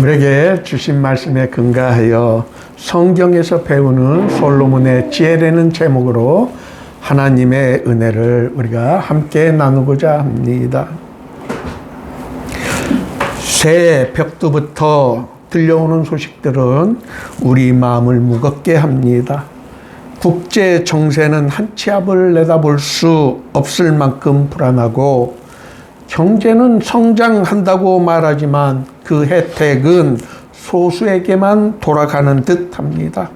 우리에게 주신 말씀에 근거하여 성경에서 배우는 솔로몬의 지혜라는 제목으로 하나님의 은혜를 우리가 함께 나누고자 합니다. 새해 벽두부터 들려오는 소식들은 우리 마음을 무겁게 합니다. 국제 정세는 한 치 앞을 내다볼 수 없을 만큼 불안하고, 경제는 성장한다고 말하지만 그 혜택은 소수에게만 돌아가는 듯 합니다.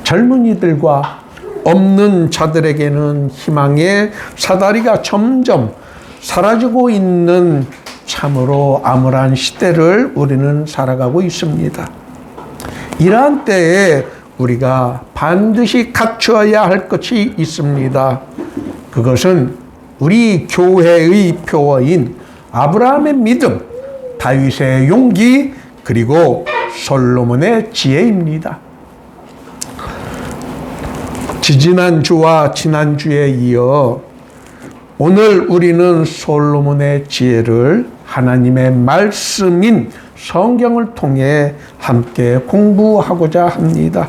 젊은이들과 없는 자들에게는 희망의 사다리가 점점 사라지고 있는 참으로 암울한 시대를 우리는 살아가고 있습니다. 이러한 때에 우리가 반드시 갖추어야 할 것이 있습니다. 그것은 우리 교회의 표어인 아브라함의 믿음, 다윗의 용기, 그리고 솔로몬의 지혜입니다. 지지난주와 지난주에 이어 오늘 우리는 솔로몬의 지혜를 하나님의 말씀인 성경을 통해 함께 공부하고자 합니다.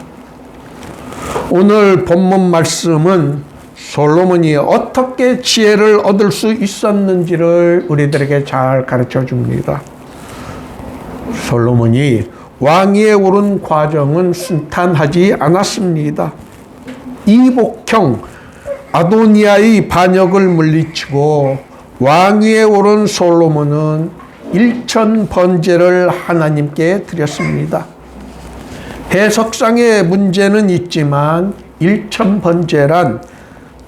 오늘 본문 말씀은 솔로몬이 어떻게 지혜를 얻을 수 있었는지를 우리들에게 잘 가르쳐 줍니다. 솔로몬이 왕위에 오른 과정은 순탄하지 않았습니다. 이복형 아도니아의 반역을 물리치고 왕위에 오른 솔로몬은 일천 번제를 하나님께 드렸습니다. 해석상의 문제는 있지만 일천 번제란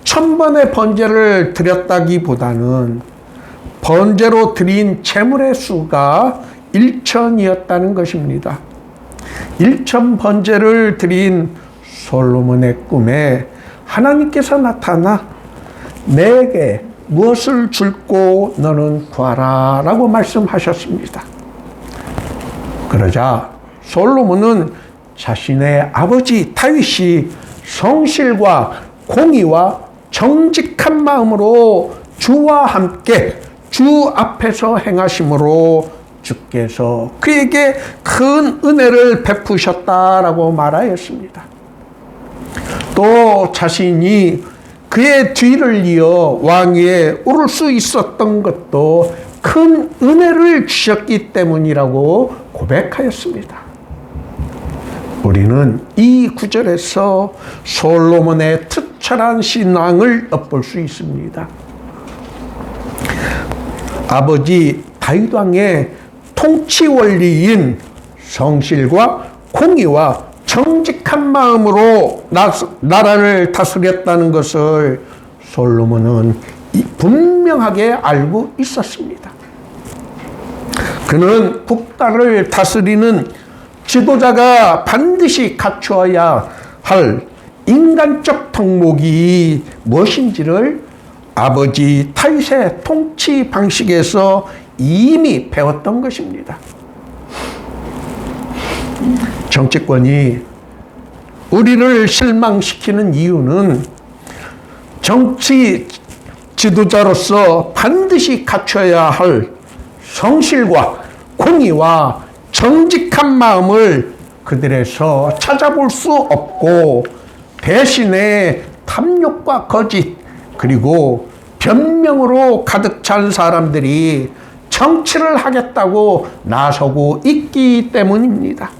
1000번의 번제를 드렸다기보다는 번제로 드린 제물의 수가 1000이었다는 것입니다. 1000 번제를 드린 솔로몬의 꿈에 하나님께서 나타나 내게 무엇을 줄고 너는 구하라 라고 말씀하셨습니다. 그러자 솔로몬은 자신의 아버지 다윗이 성실과 공의와 정직한 마음으로 주와 함께 주 앞에서 행하심으로 주께서 그에게 큰 은혜를 베푸셨다라고 말하였습니다. 또 자신이 그의 뒤를 이어 왕위에 오를 수 있었던 것도 큰 은혜를 주셨기 때문이라고 고백하였습니다. 우리는 이 구절에서 솔로몬의 특별한 신앙을 엿볼 수 있습니다. 아버지 다윗 왕의 통치 원리인 성실과 공의와 정직한 마음으로 나라를 다스렸다는 것을 솔로몬은 분명하게 알고 있었습니다. 그는 국가를 다스리는 지도자가 반드시 갖추어야 할 인간적 덕목이 무엇인지를 아버지 다윗의 통치 방식에서 이미 배웠던 것입니다. 정치권이 우리를 실망시키는 이유는 정치 지도자로서 반드시 갖춰야 할 성실과 공의와 정직한 마음을 그들에서 찾아볼 수 없고, 대신에 탐욕과 거짓 그리고 변명으로 가득 찬 사람들이 정치를 하겠다고 나서고 있기 때문입니다.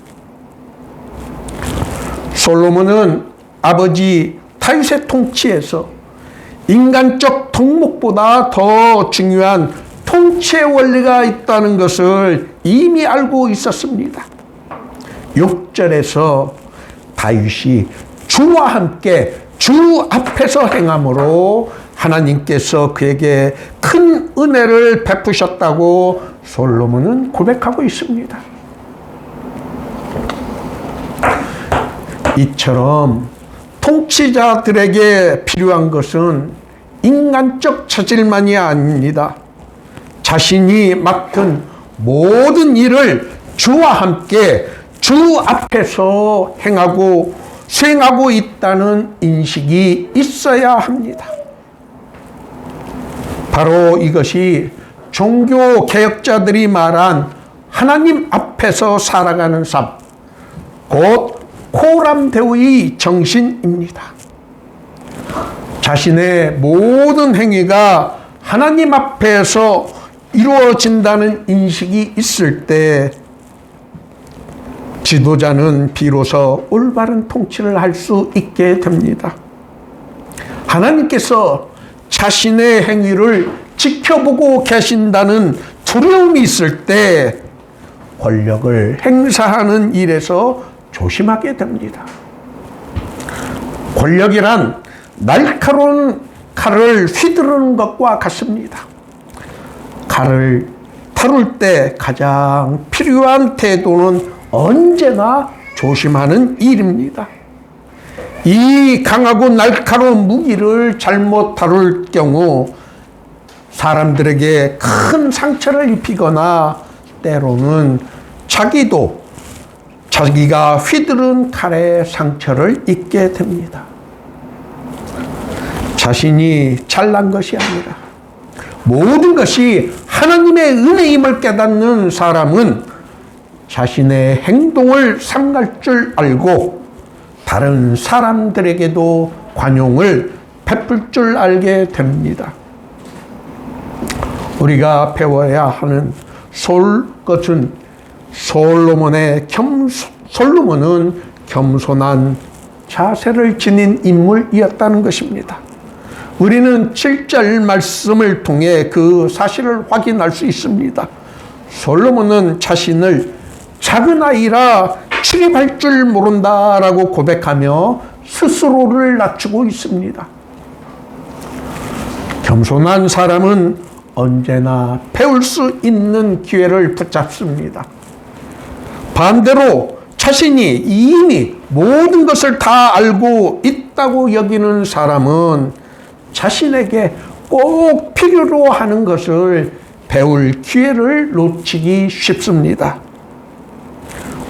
솔로몬은 아버지 다윗의 통치에서 인간적 덕목보다 더 중요한 통치의 원리가 있다는 것을 이미 알고 있었습니다. 6절에서 다윗이 주와 함께 주 앞에서 행함으로 하나님께서 그에게 큰 은혜를 베푸셨다고 솔로몬은 고백하고 있습니다. 이처럼 통치자들에게 필요한 것은 인간적 차질만이 아닙니다. 자신이 맡은 모든 일을 주와 함께 주 앞에서 행하고 수행하고 있다는 인식이 있어야 합니다. 바로 이것이 종교 개혁자들이 말한 하나님 앞에서 살아가는 삶, 곧 코람데오의 정신입니다. 자신의 모든 행위가 하나님 앞에서 이루어진다는 인식이 있을 때 지도자는 비로소 올바른 통치를 할 수 있게 됩니다. 하나님께서 자신의 행위를 지켜보고 계신다는 두려움이 있을 때 권력을 행사하는 일에서 조심하게 됩니다. 권력이란 날카로운 칼을 휘두르는 것과 같습니다. 칼을 다룰 때 가장 필요한 태도는 언제나 조심하는 일입니다. 이 강하고 날카로운 무기를 잘못 다룰 경우 사람들에게 큰 상처를 입히거나 때로는 자기도 자기가 휘두른 칼에 상처를 입게 됩니다. 자신이 잘난 것이 아니라 모든 것이 하나님의 은혜임을 깨닫는 사람은 자신의 행동을 삼갈 줄 알고 다른 사람들에게도 관용을 베풀 줄 알게 됩니다. 우리가 배워야 하는 것은 솔로몬은 겸손한 자세를 지닌 인물이었다는 것입니다. 우리는 7절 말씀을 통해 그 사실을 확인할 수 있습니다. 솔로몬은 자신을 작은 아이라 출입할 줄 모른다라고 고백하며 스스로를 낮추고 있습니다. 겸손한 사람은 언제나 배울 수 있는 기회를 붙잡습니다. 반대로 자신이 이미 모든 것을 다 알고 있다고 여기는 사람은 자신에게 꼭 필요로 하는 것을 배울 기회를 놓치기 쉽습니다.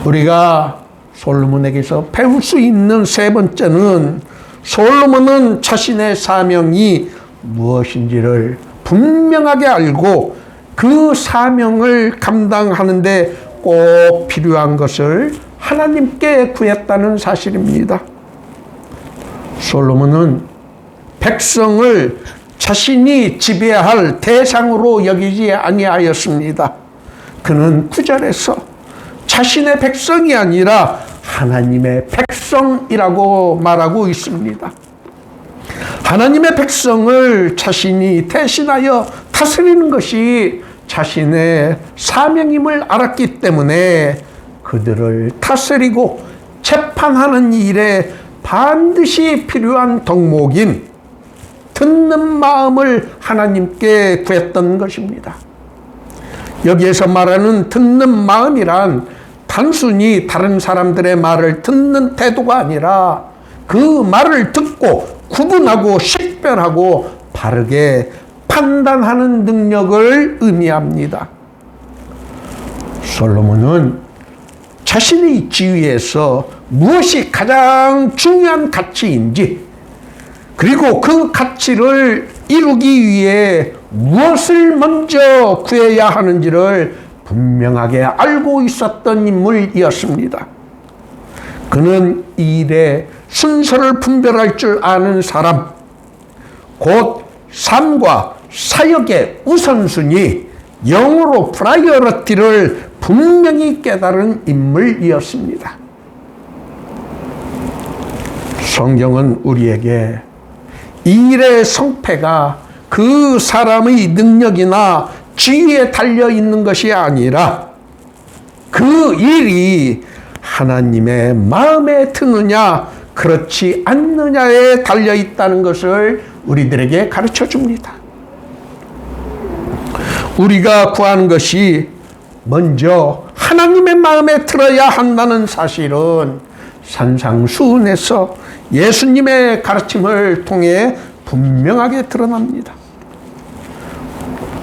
우리가 솔로몬에게서 배울 수 있는 세 번째는 솔로몬은 자신의 사명이 무엇인지를 분명하게 알고 그 사명을 감당하는데 꼭 필요한 것을 하나님께 구했다는 사실입니다. 솔로몬은 백성을 자신이 지배할 대상으로 여기지 아니하였습니다. 그는 9절에서 자신의 백성이 아니라 하나님의 백성이라고 말하고 있습니다. 하나님의 백성을 자신이 대신하여 다스리는 것이 자신의 사명임을 알았기 때문에 그들을 다스리고 재판하는 일에 반드시 필요한 덕목인 듣는 마음을 하나님께 구했던 것입니다. 여기에서 말하는 듣는 마음이란 단순히 다른 사람들의 말을 듣는 태도가 아니라 그 말을 듣고 구분하고 식별하고 바르게 판단하는 능력을 의미합니다. 솔로몬은 자신의 지위에서 무엇이 가장 중요한 가치인지, 그리고 그 가치를 이루기 위해 무엇을 먼저 구해야 하는지를 분명하게 알고 있었던 인물이었습니다. 그는 이 일의 순서를 분별할 줄 아는 사람, 곧 삶과 사역의 우선순위, 영어로 프라이어리티를 분명히 깨달은 인물이었습니다. 성경은 우리에게 이 일의 성패가 그 사람의 능력이나 지위에 달려 있는 것이 아니라 그 일이 하나님의 마음에 드느냐 그렇지 않느냐에 달려 있다는 것을 우리들에게 가르쳐 줍니다. 우리가 구하는 것이 먼저 하나님의 마음에 들어야 한다는 사실은 산상수훈에서 예수님의 가르침을 통해 분명하게 드러납니다.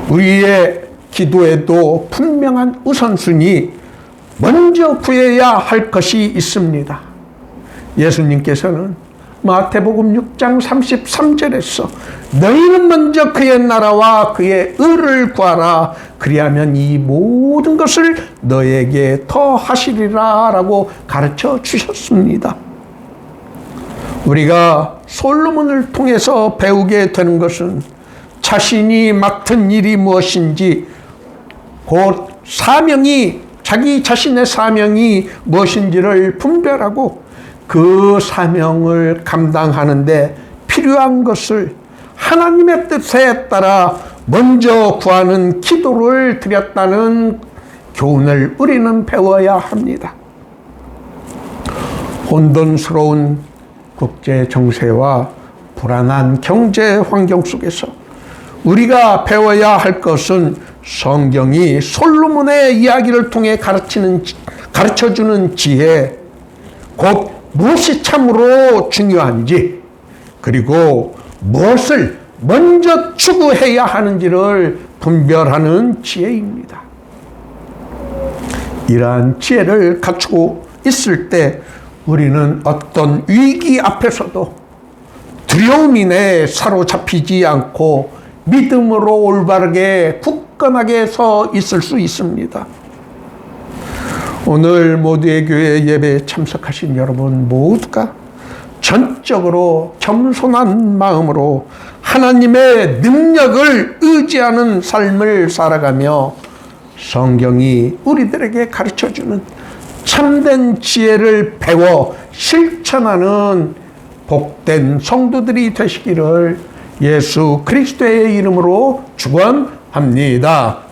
우리의 기도에도 분명한 우선순위, 먼저 구해야 할 것이 있습니다. 예수님께서는 마태복음 6장 33절에서 너희는 먼저 그의 나라와 그의 의를 구하라. 그리하면 이 모든 것을 너에게 더하시리라 라고 가르쳐 주셨습니다. 우리가 솔로몬을 통해서 배우게 되는 것은 자신이 맡은 일이 무엇인지, 곧 자기 자신의 사명이 무엇인지를 분별하고 그 사명을 감당하는데 필요한 것을 하나님의 뜻에 따라 먼저 구하는 기도를 드렸다는 교훈을 우리는 배워야 합니다. 혼돈스러운 국제 정세와 불안한 경제 환경 속에서 우리가 배워야 할 것은 성경이 솔로몬의 이야기를 통해 가르쳐주는 지혜, 곧 무엇이 참으로 중요한지, 그리고 무엇을 먼저 추구해야 하는지를 분별하는 지혜입니다. 이러한 지혜를 갖추고 있을 때 우리는 어떤 위기 앞에서도 두려움 인에 사로잡히지 않고 믿음으로 올바르게 굳건하게 서 있을 수 있습니다. 오늘 모두의 교회 예배에 참석하신 여러분 모두가 전적으로 겸손한 마음으로 하나님의 능력을 의지하는 삶을 살아가며 성경이 우리들에게 가르쳐주는 참된 지혜를 배워 실천하는 복된 성도들이 되시기를 예수 그리스도의 이름으로 축원합니다.